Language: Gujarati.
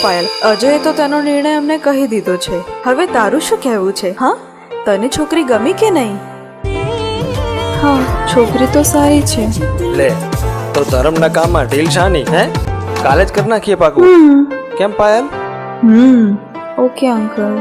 પાયલ, અજયે તો તેનો નિર્ણય અમને કહી દીધો છે. હવે તારું શું કહેવું છે? હા, તને છોકરી ગમી કે નહીં? હા, છોકરી તો સારી છે. લે તો ધર્મના કામમાં ઢીલ શાની? હે, કાલે જ કરી નાખીએ પાકું. કેમ પાયલ? Okay uncle.